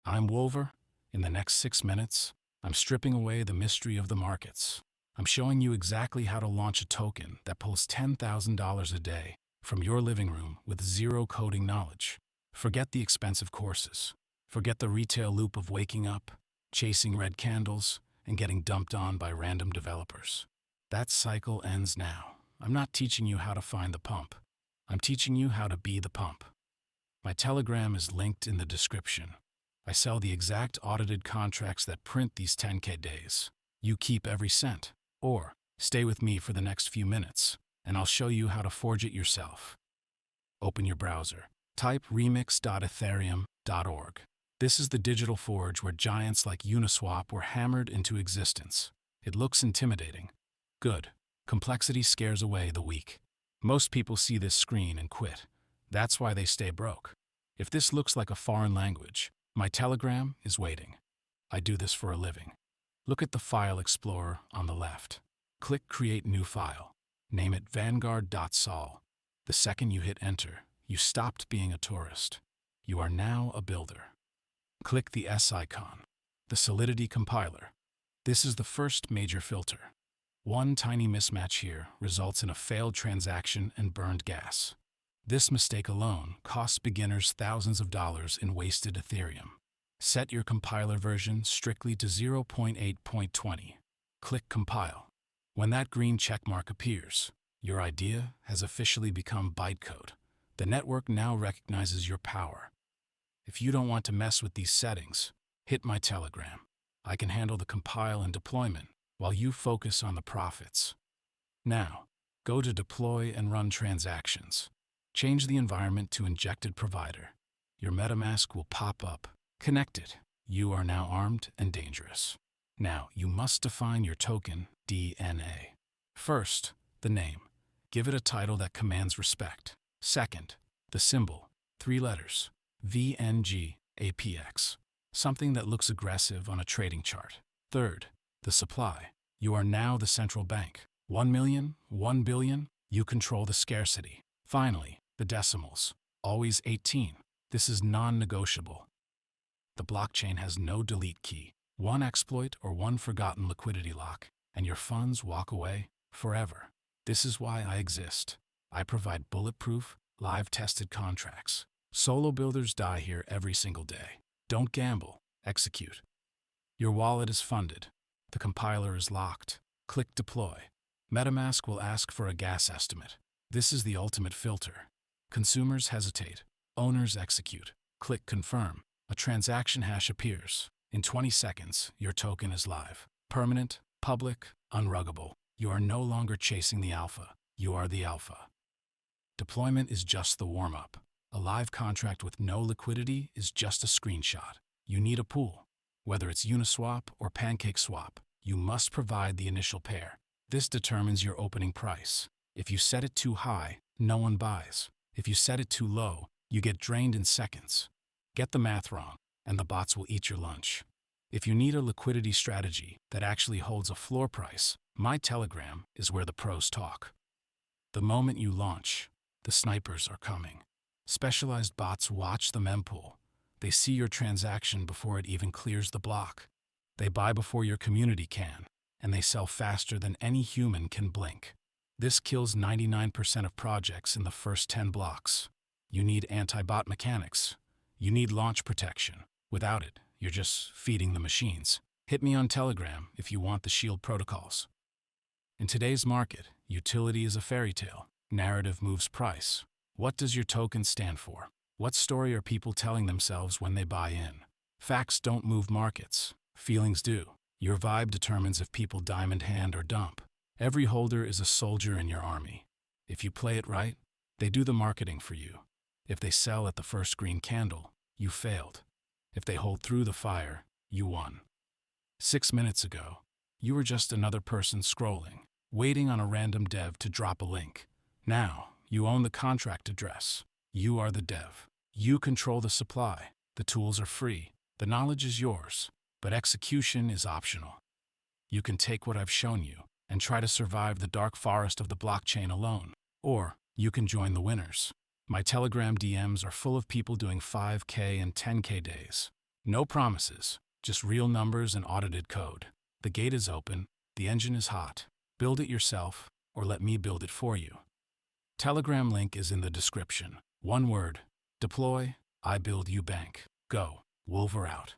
I'm Wolver. In the next 6 minutes, I'm stripping away the mystery of the markets. I'm showing you exactly how to launch a token that pulls $10,000 a day from your living room with zero coding knowledge. Forget the expensive courses. Forget the retail loop of waking up, chasing red candles, and getting dumped on by random developers. That cycle ends now. I'm not teaching you how to find the pump. I'm teaching you how to be the pump. My Telegram is linked in the description. I sell the exact audited contracts that print these 10K days. You keep every cent. Or stay with me for the next few minutes, and I'll show you how to forge it yourself. Open your browser. Type remix.ethereum.org. This is the digital forge where giants like Uniswap were hammered into existence. It looks intimidating. Good. Complexity scares away the weak. Most people see this screen and quit. That's why they stay broke. If this looks like a foreign language, my Telegram is waiting. I do this for a living. Look at the File Explorer on the left. Click Create New File. Name it Vanguard.sol. The second you hit Enter, you stopped being a tourist. You are now a builder. Click the S icon, the Solidity compiler. This is the first major filter. One tiny mismatch here results in a failed transaction and burned gas. This mistake alone costs beginners thousands of dollars in wasted Ethereum. Set your compiler version strictly to 0.8.20. Click Compile. When that green checkmark appears, your idea has officially become bytecode. The network now recognizes your power. If you don't want to mess with these settings, hit my Telegram. I can handle the compile and deployment while you focus on the profits. Now, go to Deploy and Run Transactions. Change the environment to Injected Provider. Your MetaMask will pop up. Connect it. You are now armed and dangerous. Now, you must define your token DNA. First, the name. Give it a title that commands respect. Second, the symbol, 3 letters, VNGAPX, something that looks aggressive on a trading chart. Third, the supply. You are now the central bank. 1 million, 1 billion, you control the scarcity. Finally, the decimals, always 18. This is non-negotiable. The blockchain has no delete key, one exploit or one forgotten liquidity lock, and your funds walk away forever. This is why I exist. I provide bulletproof, live-tested contracts. Solo builders die here every single day. Don't gamble, execute. Your wallet is funded. The compiler is locked. Click Deploy. MetaMask will ask for a gas estimate. This is the ultimate filter. Consumers hesitate. Owners execute. Click Confirm. A transaction hash appears. In 20 seconds, your token is live. Permanent, public, unruggable. You are no longer chasing the alpha. You are the alpha. Deployment is just the warm-up. A live contract with no liquidity is just a screenshot. You need a pool. Whether it's Uniswap or PancakeSwap, you must provide the initial pair. This determines your opening price. If you set it too high, no one buys. If you set it too low, you get drained in seconds. Get the math wrong, and the bots will eat your lunch. If you need a liquidity strategy that actually holds a floor price, my Telegram is where the pros talk. The moment you launch, the snipers are coming. Specialized bots watch the mempool. They see your transaction before it even clears the block. They buy before your community can, and they sell faster than any human can blink. This kills 99% of projects in the first 10 blocks. You need anti-bot mechanics. You need launch protection. Without it, you're just feeding the machines. Hit me on Telegram if you want the shield protocols. In today's market, utility is a fairy tale. Narrative moves price. What does your token stand for? What story are people telling themselves when they buy in? Facts don't move markets. Feelings do. Your vibe determines if people diamond hand or dump. Every holder is a soldier in your army. If you play it right, they do the marketing for you. If they sell at the first green candle, you failed. If they hold through the fire, you won. 6 minutes ago, you were just another person scrolling, waiting on a random dev to drop a link. Now, you own the contract address. You are the dev. You control the supply. The tools are free. The knowledge is yours, but execution is optional. You can take what I've shown you and try to survive the dark forest of the blockchain alone, or you can join the winners. My Telegram DMs are full of people doing 5K and 10K days. No promises, just real numbers and audited code. The gate is open, the engine is hot. Build it yourself, or let me build it for you. Telegram link is in the description. One word: deploy. I build, you bank. Go. Wolver out.